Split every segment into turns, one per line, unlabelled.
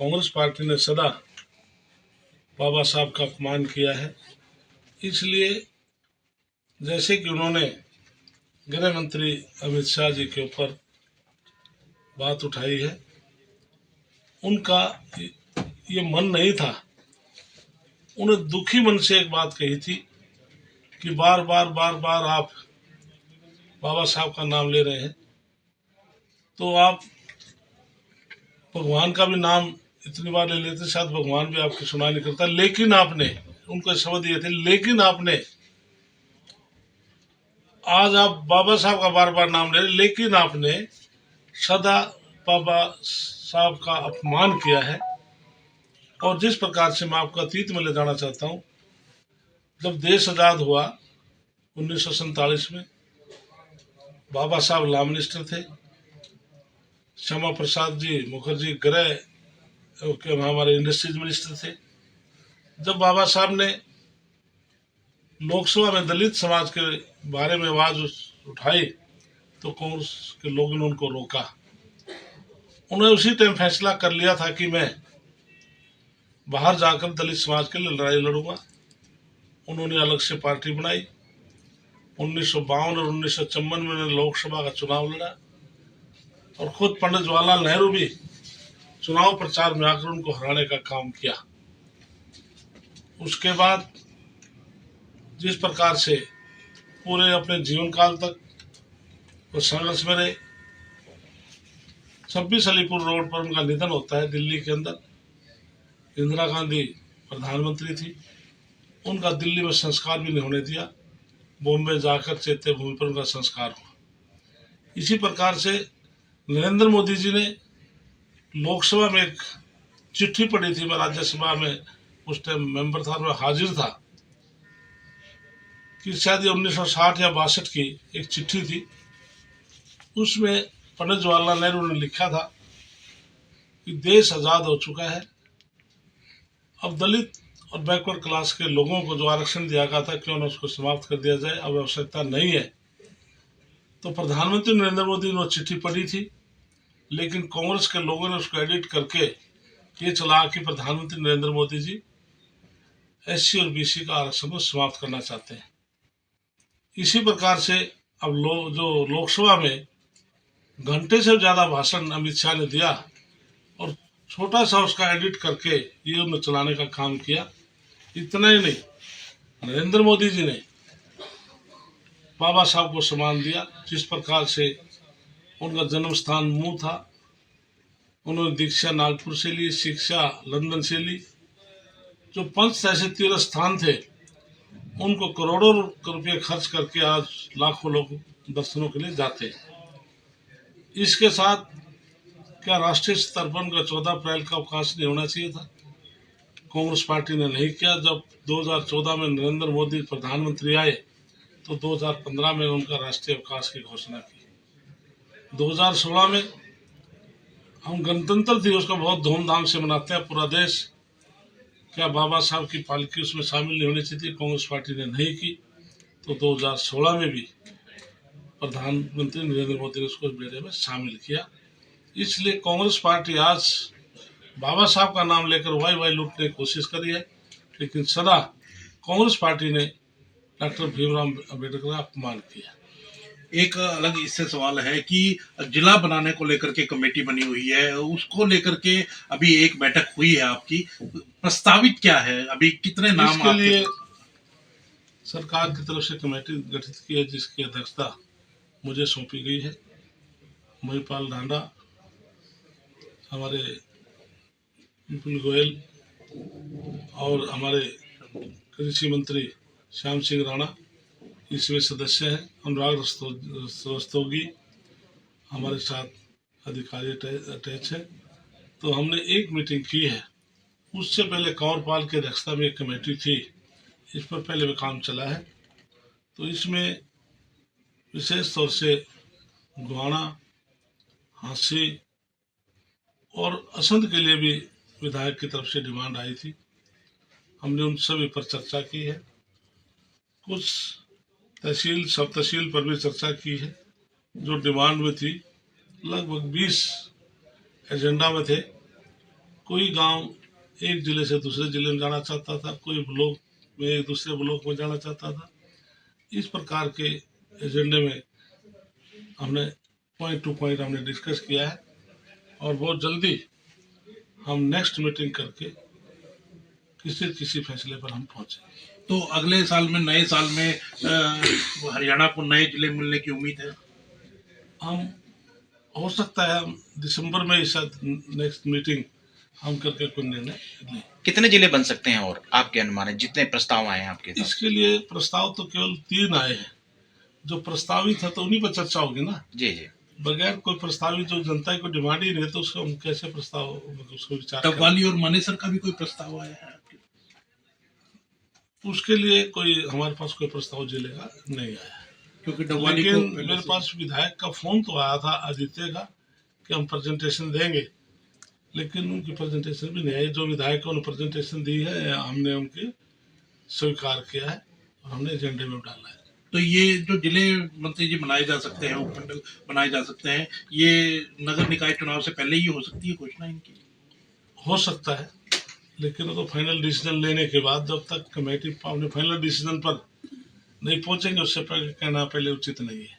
Congress party ने सदा बाबा साहब का अपमान किया है। इसलिए जैसे कि उन्होंने गृह मंत्री अमित शाह जी के ऊपर बात उठाई है, उनका ये मन नहीं था। उन्हें दुखी मन से एक बात कही थी कि बार बार आप बाबा साहब का नाम ले रहे हैं, तो आप भगवान का भी नाम इतनी बार ले लेते, शायद भगवान भी आपकी सुनाई नहीं करता। लेकिन आपने, उनको शब्द दिए थे, लेकिन आपने आज आप बाबा साहब का बार बार नाम ले रहे, लेकिन आपने सदा बाबा साहब का अपमान किया है। और जिस प्रकार से मैं आपको अतीत में ले जाना चाहता हूँ, जब देश आजाद हुआ 1947 में, बाबा साहब लॉ मिनिस्टर थे, श्यामा प्रसाद जी मुखर्जी गृह के हमारे इंडस्ट्रीज मिनिस्टर थे। जब बाबा साहब ने लोकसभा में दलित समाज के बारे में आवाज उठाई तो कांग्रेस के लोगों ने उनको रोका। उन्होंने उसी टाइम फैसला कर लिया था कि मैं बाहर जाकर दलित समाज के लिए लड़ाई लड़ूंगा। उन्होंने अलग से पार्टी बनाई। 1952 और 1954 में उन्होंने लोकसभा का चुनाव लड़ा और खुद पंडित जवाहरलाल नेहरू भी चुनाव प्रचार में आकर उनको हराने का काम किया। उसके बाद जिस प्रकार से पूरे अपने जीवन काल तक वो संघर्ष में रहे, 26 अलीपुर रोड पर उनका निधन होता है दिल्ली के अंदर। इंदिरा गांधी प्रधानमंत्री थी, उनका दिल्ली में संस्कार भी नहीं होने दिया, बॉम्बे जाकर चैत्य भूमि पर उनका संस्कार हुआ। इसी प्रकार से नरेंद्र मोदी जी ने लोकसभा में एक चिट्ठी पढ़ी थी, मैं राज्यसभा में उस टाइम मेंबर था और मैं हाजिर था, कि शायद ये 1960 या 62 की एक चिट्ठी थी। उसमें पंडित जवाहरलाल नेहरू ने लिखा था कि देश आजाद हो चुका है, अब दलित और बैकवर्ड क्लास के लोगों को जो आरक्षण दिया गया था क्यों न उसको समाप्त कर दिया जाए, अब आवश्यकता नहीं है। तो प्रधानमंत्री नरेंद्र मोदी ने वो चिट्ठी पढ़ी थी, लेकिन कांग्रेस के लोगों ने उसको एडिट करके ये चला कि प्रधानमंत्री नरेंद्र मोदी जी एससी और बीसी का आरक्षण को समाप्त करना चाहते हैं। इसी प्रकार से अब जो लोकसभा में घंटे से ज्यादा भाषण अमित शाह ने दिया और छोटा सा उसका एडिट करके ये उन्हें चलाने का काम किया। इतना ही नहीं, नरेंद्र मोदी जी ने बाबा साहब को सम्मान दिया। जिस प्रकार से उनका जन्म स्थान मुंह था, उन्होंने दीक्षा नागपुर से ली, शिक्षा लंदन से ली। जो पंच ऐसे तीर्थ स्थान थे, उनको करोड़ों रुपए खर्च करके आज लाखों लोग दर्शनों के लिए जाते हैं। इसके साथ क्या राष्ट्रीय स्तर पर उनका 14 अप्रैल का अवकाश नहीं होना चाहिए था? कांग्रेस पार्टी ने नहीं किया। जब 2014 में नरेंद्र मोदी प्रधानमंत्री आए तो 2015 में उनका राष्ट्रीय अवकाश की घोषणा की। 2016 में हम गणतंत्र दिवस को बहुत धूमधाम से मनाते हैं पूरा देश। क्या बाबा साहब की पालकी उसमें शामिल नहीं होनी चाहिए? कांग्रेस पार्टी ने नहीं की। तो 2016 में भी प्रधानमंत्री नरेंद्र मोदी ने उसको मेले में शामिल किया। इसलिए कांग्रेस पार्टी आज बाबा साहब का नाम लेकर वाई लूटने की कोशिश करी है, लेकिन सदा कांग्रेस पार्टी ने डॉक्टर भीमराव अम्बेडकर का अपमान किया।
एक अलग इससे सवाल है कि जिला बनाने को लेकर के कमेटी बनी हुई है, उसको लेकर के अभी एक बैठक हुई है आपकी, प्रस्तावित क्या है? अभी कितने नाम
इसके लिए सरकार की तरफ से कमेटी गठित की है, जिसकी अध्यक्षता मुझे सौंपी गई है। महिपाल ढांडा, हमारे विपुल गोयल और हमारे कृषि मंत्री श्याम सिंह राणा इसमें सदस्य हैं। अनुराग रस्तोगी हमारे साथ अधिकारी अटैच है। तो हमने एक मीटिंग की है। उससे पहले कंवरपाल की अध्यक्षता में एक कमेटी थी, इस पर पहले भी काम चला है। तो इसमें विशेष तौर से गुआना, हांसी और असंध के लिए भी विधायक की तरफ से डिमांड आई थी। हमने उन सभी पर चर्चा की है। कुछ तहसील, सब तहसील पर भी चर्चा की है। जो डिमांड में थी, लगभग 20 एजेंडा में थे, कोई गांव एक जिले से दूसरे जिले में जाना चाहता था, कोई ब्लॉक में एक दूसरे ब्लॉक में जाना चाहता था। इस प्रकार के एजेंडे में हमने पॉइंट टू पॉइंट हमने डिस्कस किया है और बहुत जल्दी हम नेक्स्ट मीटिंग करके किसी फैसले पर हम पहुंचे।
तो अगले साल में, नए साल में हरियाणा को नए जिले मिलने की उम्मीद है?
हम हो सकता है हम दिसंबर में शायद नेक्स्ट मीटिंग हम करके कोई निर्णय लें।
कितने जिले बन सकते हैं और आपके अनुमान है, जितने प्रस्ताव आए हैं आपके साथ?
इसके लिए प्रस्ताव तो केवल 3 आए हैं। जो प्रस्तावित है तो उन्हीं पर चर्चा होगी ना।
जी जी।
बगैर कोई प्रस्तावित जो जनता की कोई डिमांड ही नहीं है तो उसको हम कैसे प्रस्ताव उसको विचार करें?
डबवाली और मानेसर का भी कोई प्रस्ताव आया है आपके?
उसके लिए कोई हमारे पास कोई प्रस्ताव जिले का नहीं आया,
क्योंकि डबवाली को
लेकिन मेरे पास विधायक का फोन तो आया था आदित्य का कि हम प्रेजेंटेशन देंगे, लेकिन उनकी प्रेजेंटेशन भी नहीं आई। जो विधायकों ने प्रेजेंटेशन दी है हमने उनके स्वीकार किया है और हमने एजेंडे में डाला है।
तो ये जो जिले मंत्री जी बनाए जा सकते हैं, उपमंडल बनाए जा सकते हैं, ये नगर निकाय चुनाव से पहले ही हो सकती है घोषणा इनकी?
हो सकता है, लेकिन वो तो फाइनल डिसीजन लेने के बाद, जब तक कमेटी अपने फाइनल डिसीजन पर नहीं पहुंचेंगे उससे पहले कहना पहले उचित नहीं है।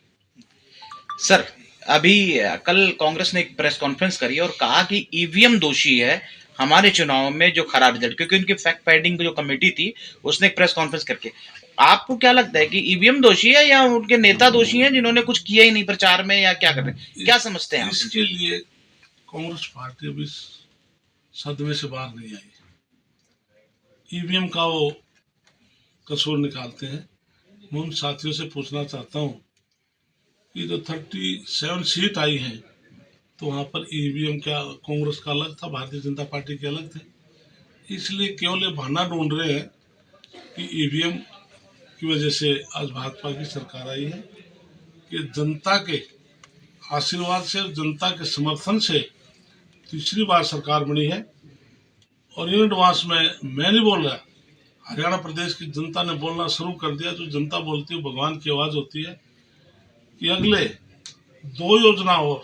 सर, अभी कल कांग्रेस ने एक प्रेस कॉन्फ्रेंस करी और कहा कि ईवीएम दोषी है हमारे चुनाव में जो खराब रिजल्ट, क्योंकि उनकी फैक्ट फाइंडिंग जो कमेटी थी उसने एक प्रेस कॉन्फ्रेंस करके, आपको क्या लगता है कि ईवीएम दोषी है या उनके नेता दोषी हैं जिन्होंने कुछ किया ही नहीं प्रचार में, या क्या कर रहे हैं, क्या समझते हैं आप?
इसके लिए कांग्रेस पार्टी अभी सदमे से बाहर नहीं आई। ईवीएम का वो कसूर निकालते हैं। मैं उन साथियों से पूछना चाहता हूँ कि जो 37 सीट आई हैं तो वहाँ पर ईवीएम क्या कांग्रेस का अलग था, भारतीय जनता पार्टी के अलग थे? इसलिए केवल ये बहाना ढूंढ रहे हैं कि ईवीएम की वजह से आज भाजपा की सरकार आई है, कि जनता के आशीर्वाद से, जनता के समर्थन से तीसरी बार सरकार बनी है। और इन एडवांस में मैं नहीं बोल रहा, हरियाणा प्रदेश की जनता ने बोलना शुरू कर दिया। जो जनता बोलती है भगवान की आवाज होती है कि अगले 2 योजना और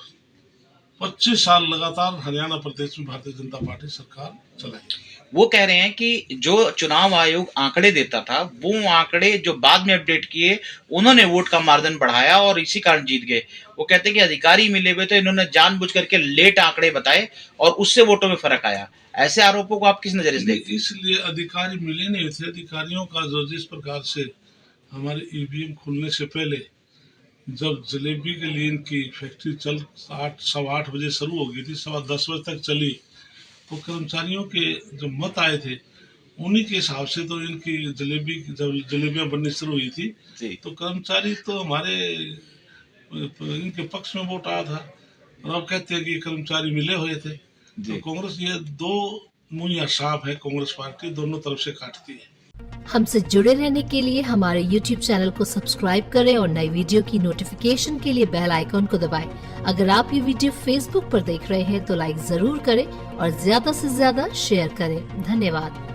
25 साल लगातार हरियाणा प्रदेश में भारतीय जनता पार्टी सरकार चलाएगी।
वो कह रहे हैं कि जो चुनाव आयोग आंकड़े देता था वो आंकड़े जो बाद में अपडेट किए उन्होंने वोट का मार्जिन बढ़ाया और इसी कारण जीत गए। वो कहते हैं कि अधिकारी मिले हुए तो इन्होंने जानबूझ करके लेट आंकड़े बताए और उससे वोटों में फर्क आया। ऐसे आरोपों को आप किस नजरिए से देखते हैं?
इसलिए अधिकारी मिले नहीं थे। अधिकारियों का जो जिस प्रकार से हमारे ईवीएम खुलने से पहले जब जलेबी के लिए इनकी फैक्ट्री चल 8-8:15 बजे शुरू हो गई थी, 10:15 बजे तक चली, तो कर्मचारियों के जो मत आए थे उन्हीं के हिसाब से तो इनकी जब जलेबियां बननी शुरू हुई थी तो कर्मचारी तो हमारे इनके पक्ष में वोट आया था। और अब कहते हैं कि कर्मचारी मिले हुए थे। तो कांग्रेस, ये 2 मुहैया सांप है, कांग्रेस पार्टी दोनों तरफ से काटती है।
हमसे जुड़े रहने के लिए हमारे YouTube चैनल को सब्सक्राइब करें और नई वीडियो की नोटिफिकेशन के लिए बेल आइकॉन को दबाएं। अगर आप ये वीडियो Facebook पर देख रहे हैं तो लाइक जरूर करें और ज्यादा से ज्यादा शेयर करें। धन्यवाद।